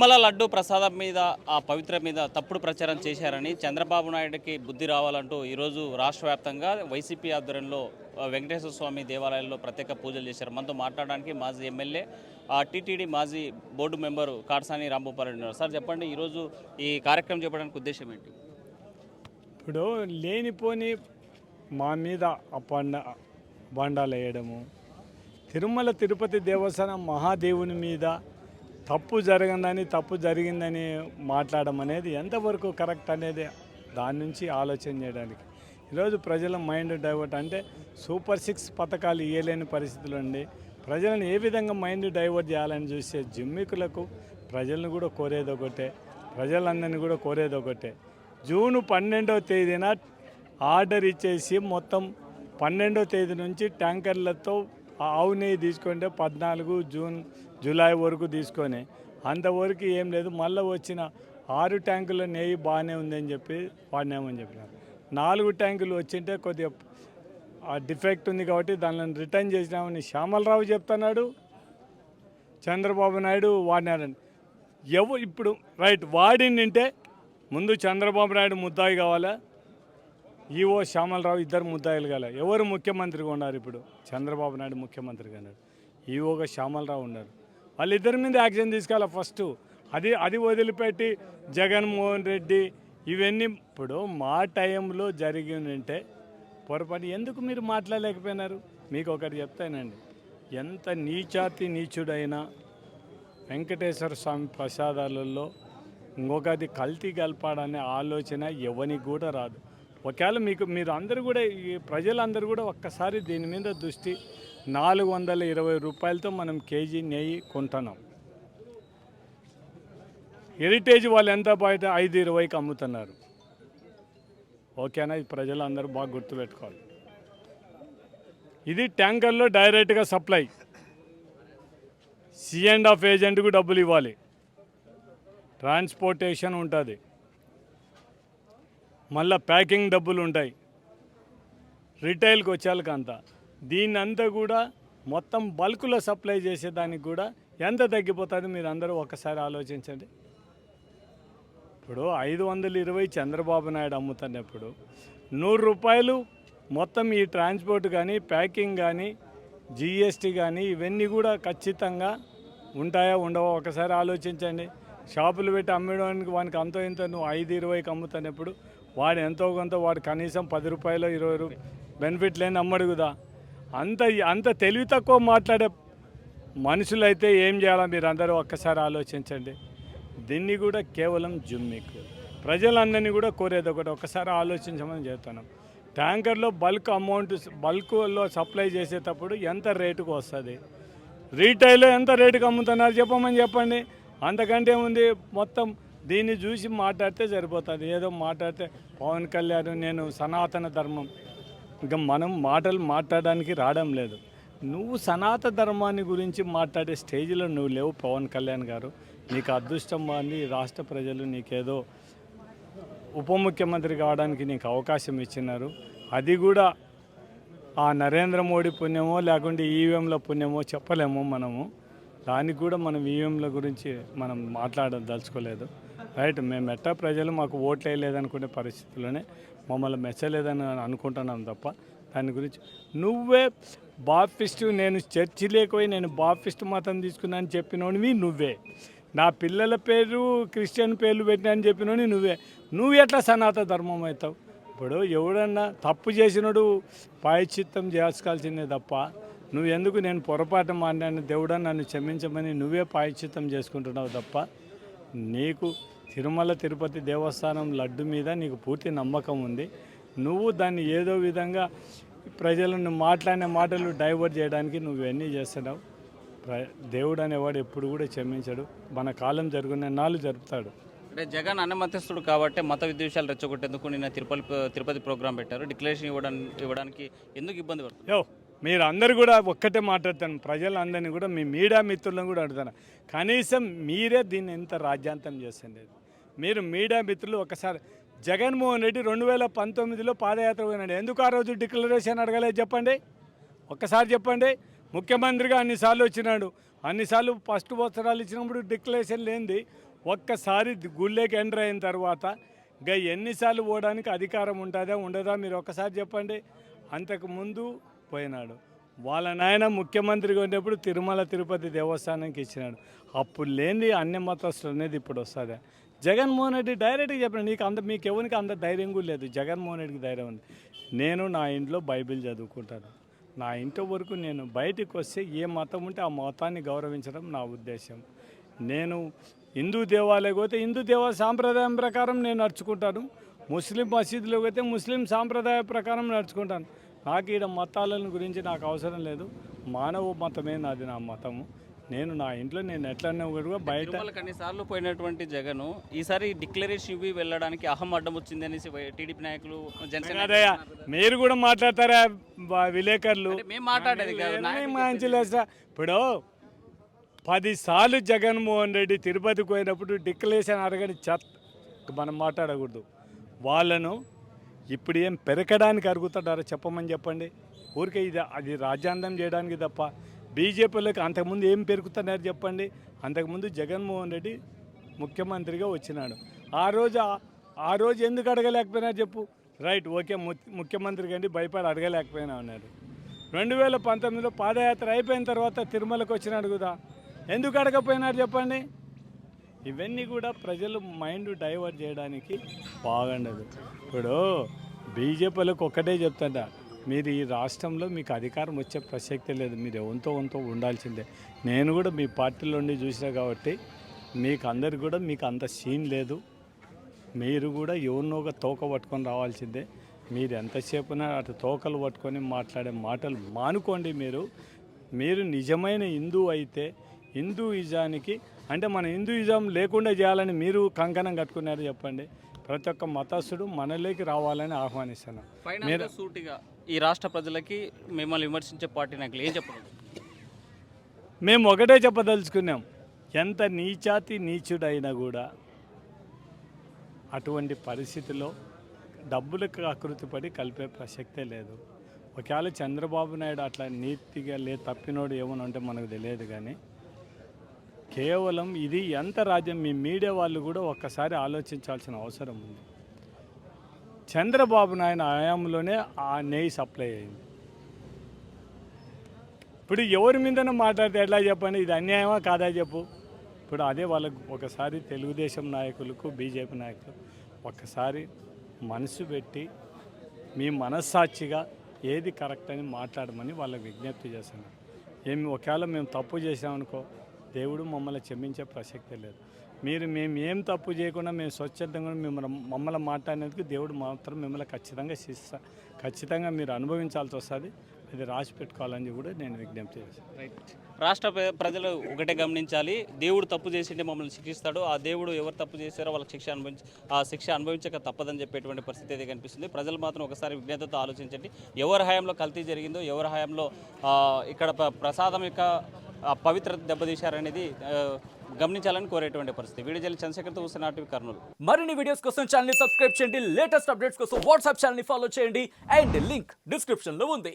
తిరుమల లడ్డు ప్రసాదం మీద ఆ పవిత్ర మీద తప్పుడు ప్రచారం చేశారని చంద్రబాబు నాయుడుకి బుద్ధి రావాలంటూ ఈరోజు రాష్ట్ర వ్యాప్తంగా వైసీపీ ఆధ్వర్యంలో వెంకటేశ్వర స్వామి దేవాలయంలో ప్రత్యేక పూజలు చేశారు. మనతో మాట్లాడడానికి మాజీ ఎమ్మెల్యే టీటీడీ మాజీ బోర్డు మెంబరు కాటసాని రాంభూపాల్ ఉన్నారు. సార్ చెప్పండి, ఈరోజు ఈ కార్యక్రమం చెప్పడానికి ఉద్దేశం ఏంటి? ఇప్పుడు లేనిపోని మా మీద బండాలు వేయడము, తిరుమల తిరుపతి దేవస్థానం మహాదేవుని మీద తప్పు జరిగిందని మాట్లాడడం అనేది ఎంతవరకు కరెక్ట్ అనేది దాని నుంచి ఆలోచన చేయడానికి ఈరోజు ప్రజల మైండ్ డైవర్ట్ అంటే సూపర్ 6 పథకాలు ఇవ్వలేని పరిస్థితులు ఉండి ప్రజలను ఏ విధంగా మైండ్ డైవర్ట్ చేయాలని చూసే జిమ్మికులకు ప్రజలను కూడా కోరేది ఒకటే, ప్రజలందరినీ కూడా కోరేది ఒకటే. జూన్ 12వ తేదీన ఆర్డర్ ఇచ్చేసి మొత్తం 12వ తేదీ నుంచి ట్యాంకర్లతో ఆవు నెయ్యి తీసుకుంటే 14 జూలై వరకు తీసుకొని అంతవరకు ఏం లేదు. మళ్ళీ వచ్చిన 6 ట్యాంకుల నెయ్యి బాగానే ఉందని చెప్పి వాడినామని చెప్పినారు. 4 ట్యాంకులు వచ్చింటే కొద్దిగా డిఫెక్ట్ ఉంది కాబట్టి దానిని రిటర్న్ చేసినామని శ్యామలరావు చెప్తున్నాడు. చంద్రబాబు నాయుడు వాడినారని ఇప్పుడు రైట్ వాడింటే ముందు చంద్రబాబు నాయుడు ముద్దాయి కావాలా, ఈవో శ్యామలరావు ఇద్దరు ముద్దాయిలు కాలే. ఎవరు ముఖ్యమంత్రిగా ఉన్నారు ఇప్పుడు? చంద్రబాబు నాయుడు ముఖ్యమంత్రిగా ఉన్నారు, ఈవోగా శ్యామలరావు ఉన్నారు. వాళ్ళిద్దరి మీద యాక్షన్ తీసుకోవాలి ఫస్ట్. అది వదిలిపెట్టి జగన్మోహన్ రెడ్డి ఇవన్నీ ఇప్పుడు మా టైంలో జరిగిందంటే పొరపాటు ఎందుకు మీరు మాట్లాడలేకపోయినారు? మీకు ఒకటి చెప్తానండి, ఎంత నీచుడైనా వెంకటేశ్వర స్వామి ప్రసాదాలలో ఇంకొకటి కల్తీ కలపాడనే ఆలోచన ఎవరికి కూడా రాదు. ఒకవేళ మీరు అందరూ కూడా ఈ ప్రజలందరూ కూడా ఒక్కసారి దీని మీద దృష్టి 420 రూపాయలతో మనం కేజీ నెయ్యి కొంటున్నాం. హెరిటేజ్ వాళ్ళు ఎంత బయట 520కి అమ్ముతున్నారు. ఓకేనా? ఇది ప్రజలందరూ బాగా గుర్తుపెట్టుకోవాలి. ఇది ట్యాంకర్లో డైరెక్ట్గా సప్లై, C&F ఏజెంట్కు డబ్బులు ఇవ్వాలి, ట్రాన్స్పోర్టేషన్ ఉంటుంది, మళ్ళీ ప్యాకింగ్ డబ్బులు ఉంటాయి, రిటైల్కి వచ్చేళ్ళకి అంతా. దీన్ని అంతా కూడా మొత్తం బల్క్లో సప్లై చేసేదానికి కూడా ఎంత తగ్గిపోతుంది మీరు అందరూ ఒకసారి ఆలోచించండి. ఇప్పుడు 520 చంద్రబాబు నాయుడు అమ్ముతున్నప్పుడు 100 రూపాయలు మొత్తం ఈ ట్రాన్స్పోర్ట్ కానీ ప్యాకింగ్ కానీ GST కానీ ఇవన్నీ కూడా ఖచ్చితంగా ఉంటాయా ఉండవా ఒకసారి ఆలోచించండి. షాపులు పెట్టి అమ్మడానికి వానికి అంతో ఇంత నువ్వు 520కి అమ్ముతున్నప్పుడు వాడు ఎంతో కొంత వాడు కనీసం 10 రూపాయలు 20 రూపాయలు బెనిఫిట్ లేని అమ్మడు కదా. అంత తెలివి తక్కువ మాట్లాడే మనుషులైతే ఏం చేయాలో మీరు అందరూ ఒక్కసారి ఆలోచించండి. దీన్ని కూడా కేవలం జిమ్మిక్ ప్రజలందరినీ కూడా కోరేది ఒకటి, ఒక్కసారి ఆలోచించమని చెప్తున్నాం. ట్యాంకర్లో బల్క్లో సప్లై చేసేటప్పుడు ఎంత రేటుకు వస్తుంది, రీటైల్లో ఎంత రేటుకు అమ్ముతున్నారు చెప్పండి. అంతకంటే ఉంది. మొత్తం దీన్ని చూసి మాట్లాడితే సరిపోతుంది. ఏదో మాట్లాడితే పవన్ కళ్యాణ్ నేను సనాతన ధర్మం, ఇంకా మనం మాట్లాడడానికి రావడం లేదు. నువ్వు సనాతన ధర్మాన్ని గురించి మాట్లాడే స్టేజ్లో నువ్వు లేవు పవన్ కళ్యాణ్ గారు. నీకు అదృష్టం అని రాష్ట్ర ప్రజలు నీకేదో ఉప ముఖ్యమంత్రి కావడానికి నీకు అవకాశం ఇచ్చినారు. అది కూడా ఆ నరేంద్ర మోడీ పుణ్యమో లేకుంటే ఈవీఎంల పుణ్యమో చెప్పలేము మనము. దానికి కూడా మనం ఈవీఎంల గురించి మనం మాట్లాడదలుచుకోలేదు. రైట్, మేము ఎట్టా ప్రజలు మాకు ఓట్లు వేయలేదనుకునే పరిస్థితుల్లోనే మమ్మల్ని మెచ్చలేదని అనుకుంటున్నాం తప్ప దాని గురించి నువ్వే బాప్టిస్టు, నేను చర్చి లేకపోయి నేను బాప్టిస్ట్ మతం తీసుకున్నాను చెప్పినోనివి నువ్వే. నా పిల్లల పేరు క్రిస్టియన్ పేర్లు పెట్టినా అని చెప్పినోని నువ్వు ఎట్లా సనాతన ధర్మం అవుతావు? ఇప్పుడు ఎవడన్నా తప్పు చేసినోడు ప్రాయశ్చిత్తం చేసుకోవాల్సిందే తప్ప నువ్వు ఎందుకు నేను పొరపాటు మాట్లాడిన దేవుడని నన్ను క్షమించమని నువ్వే ప్రాయశ్చిత్తం చేసుకుంటున్నావు తప్ప నీకు తిరుమల తిరుపతి దేవస్థానం లడ్డు మీద నీకు పూర్తి నమ్మకం ఉంది. నువ్వు దాన్ని ఏదో విధంగా ప్రజలను మాట్లాడిన మాటలు డైవర్ట్ చేయడానికి నువ్వన్నీ చేస్తున్నావు. దేవుడు అనేవాడు ఎప్పుడు కూడా క్షమించడు. మన కాలం జరుగుతున్న నాళ్ళు జరుపుతాడు. అంటే జగన్ అన్నమతస్తుడు కాబట్టి మత విద్వేషాలు రెచ్చగొట్టేందుకు నిన్న తిరుపతి ప్రోగ్రాం పెట్టారు. డిక్లరేషన్ ఇవ్వడానికి ఎందుకు ఇబ్బంది పడుతుంది? మీరు అందరు కూడా ఒక్కటే మాట్లాడతాను, ప్రజలందరినీ కూడా మీ మీడియా మిత్రులను కూడా అడుగుతాను, కనీసం మీరే దీన్ని ఎంత రాజ్యాంతం చేస్తుంది. మీరు మీడియా మిత్రులు ఒకసారి జగన్మోహన్ రెడ్డి 2019లో పాదయాత్ర పోయినాడు, ఎందుకు ఆ రోజు డిక్లరేషన్ అడగలేదు చెప్పండి? ఒక్కసారి చెప్పండి. ముఖ్యమంత్రిగా అన్నిసార్లు వచ్చినాడు, అన్నిసార్లు ఫస్ట్ వస్త్రాలు ఇచ్చినప్పుడు డిక్లరేషన్ లేనిది ఒక్కసారి గుళ్ళేకి ఎంటర్ అయిన తర్వాత ఇంకా ఎన్నిసార్లు పోవడానికి అధికారం ఉంటుందా ఉండదా మీరు ఒక్కసారి చెప్పండి. అంతకుముందు పోయినాడు, వాళ్ళ నాయన ముఖ్యమంత్రిగా ఉన్నప్పుడు తిరుమల తిరుపతి దేవస్థానానికి ఇచ్చినాడు. అప్పుడు లేని అన్య మతస్థులు అనేది ఇప్పుడు వస్తుందా? జగన్మోహన్ రెడ్డి డైరెక్ట్గా చెప్పినాడు, నీకు అంత మీకు ఎవరికి అంత ధైర్యం కూడా లేదు. జగన్మోహన్ రెడ్డికి ధైర్యం ఉంది. నేను నా ఇంట్లో బైబిల్ చదువుకుంటాను, నా ఇంటి వరకు నేను బయటికి వస్తే ఏ మతం ఉంటే ఆ మతాన్ని గౌరవించడం నా ఉద్దేశం. నేను హిందూ దేవాలయం పోతే హిందూ సాంప్రదాయం ప్రకారం నేను నడుచుకుంటాను, ముస్లిం మసీదులో పోతే ముస్లిం సాంప్రదాయ ప్రకారం నడుచుకుంటాను. నాకు ఈడ మతాలను గురించి నాకు అవసరం లేదు. మానవ మతమే నాది, నా మతము. నేను నా ఇంట్లో నేను ఎట్లన్నా కూడా బయట అన్నిసార్లు పోయినటువంటి జగన్ ఈసారి డిక్లరేషన్ ఇవి వెళ్ళడానికి అహం అడ్డం వచ్చింది అనేసి టీడీపీ నాయకులు జనసేన మీరు కూడా మాట్లాడతారా విలేకరులు? మేము మాట్లాడేది మంచి లేదు. ఇప్పుడు 10 సార్లు జగన్మోహన్ రెడ్డి తిరుపతికి పోయినప్పుడు డిక్లరేషన్ అడగని మనం మాట్లాడకూడదు. వాళ్ళను ఇప్పుడు ఏం పెరకడానికి అరుగుతాడారో చెప్పమని చెప్పండి. ఊరికే ఇది అది రాజ్యాంగం చేయడానికి తప్ప బీజేపీలోకి అంతకుముందు ఏం పెరుగుతున్నారు చెప్పండి. అంతకుముందు జగన్మోహన్ రెడ్డి ముఖ్యమంత్రిగా వచ్చినాడు. ఆ రోజు ఎందుకు అడగలేకపోయినారు చెప్పు? రైట్, ఓకే, ముఖ్యమంత్రి కండి భయపడి అడగలేకపోయినా అన్నారు. 2019లో పాదయాత్ర అయిపోయిన తర్వాత తిరుమలకు వచ్చినాడు కదా, ఎందుకు అడగపోయినారు చెప్పండి. ఇవన్నీ కూడా ప్రజలు మైండ్ డైవర్ట్ చేయడానికి బాగుండదు. ఇప్పుడు బీజేపీలకు ఒక్కటే చెప్తాడా, మీరు ఈ రాష్ట్రంలో మీకు అధికారం వచ్చే ప్రసక్తే లేదు, మీరు ఎంతో ఉండాల్సిందే. నేను కూడా మీ పార్టీలో ఉండి చూసినా కాబట్టి మీకు అందరికి కూడా మీకు అంత సీన్ లేదు. మీరు కూడా ఎవరినోగా తోక పట్టుకొని రావాల్సిందే. మీరు ఎంతసేపునా అటు తోకలు పట్టుకొని మాట్లాడే మాటలు మానుకోండి. మీరు నిజమైన హిందూ అయితే హిందూయిజానికి అంటే మన హిందూయిజం లేకుండా చేయాలని మీరు కంకణం కట్టుకున్నారు చెప్పండి. ప్రతి ఒక్క మతస్థుడు మనలోకి రావాలని ఆహ్వానిస్తున్నాం. మీరు సూటిగా ఈ రాష్ట్ర ప్రజలకి మిమ్మల్ని విమర్శించే పార్టీ నాయకులు ఏం చెప్పండి? మేము ఒకటే చెప్పదలుచుకున్నాం, ఎంత నీచాతి నీచుడైనా కూడా అటువంటి పరిస్థితిలో డబ్బులకు ఆకృతిపడి కలిపే ప్రసక్తే లేదు. ఒకవేళ చంద్రబాబు నాయుడు అట్లా నీతిగా తప్పినోడు ఏమని అంటే మనకు తెలియదు. కానీ కేవలం ఇది ఎంత రాజ్యం, మీ మీడియా వాళ్ళు కూడా ఒక్కసారి ఆలోచించాల్సిన అవసరం ఉంది. చంద్రబాబు నాయుడు హయాంలోనే ఆ నెయ్యి సప్లై అయింది. ఇప్పుడు ఎవరి మీదనో మాట్లాడితే ఎట్లా చెప్పండి, ఇది అన్యాయమా కాదా చెప్పు. ఇప్పుడు అదే వాళ్ళకు ఒకసారి తెలుగుదేశం నాయకులకు బీజేపీ నాయకులు ఒక్కసారి మనసు పెట్టి మీ మనస్సాక్షిగా ఏది కరెక్ట్ అని మాట్లాడమని వాళ్ళకి విజ్ఞప్తి చేస్తున్నాను. ఒకవేళ మేము తప్పు చేసామనుకో దేవుడు మమ్మల్ని క్షమించే ప్రసక్తే లేదు. మేము ఏం తప్పు చేయకుండా మేము స్వచ్ఛందంగా మమ్మల్ని మాట్లాడినందుకు దేవుడు మాత్రం మిమ్మల్ని ఖచ్చితంగా మీరు అనుభవించాల్సి వస్తుంది. అది రాసి పెట్టుకోవాలని కూడా నేను విజ్ఞప్తి చేస్తాను. రైట్, రాష్ట్ర ప్రజలు ఒకటే గమనించాలి, దేవుడు తప్పు చేసింటే మమ్మల్ని శిక్షిస్తాడు. ఆ దేవుడు ఎవరు తప్పు చేశారో వాళ్ళకి శిక్ష అనుభవించక తప్పదని చెప్పేటువంటి పరిస్థితి అయితే కనిపిస్తుంది. ప్రజలు మాత్రం ఒకసారి విజ్ఞతతో ఆలోచించండి. ఎవరి హయాంలో కల్తీ జరిగిందో, ఎవరి హయాంలో ఇక్కడ ప్రసాదం యొక్క పవిత్రత దెబ్బతీశారనేది గమనించాలని కోరేటువంటి పరిస్థితి. వీడియో జల్లి చంద్రశేఖర్తో చూస్తున్న ఆర్టీవీ కర్నూలు. మరిన్ని వీడియోస్ కోసం ఛానల్ ని సబ్స్క్రైబ్ చేయండి, లేటెస్ట్ అప్డేట్స్ కోసం వాట్సాప్ ఛానల్ ని ఫాలో చేయండి అండ్ లింక్ డిస్క్రిప్షన్ లో ఉంది.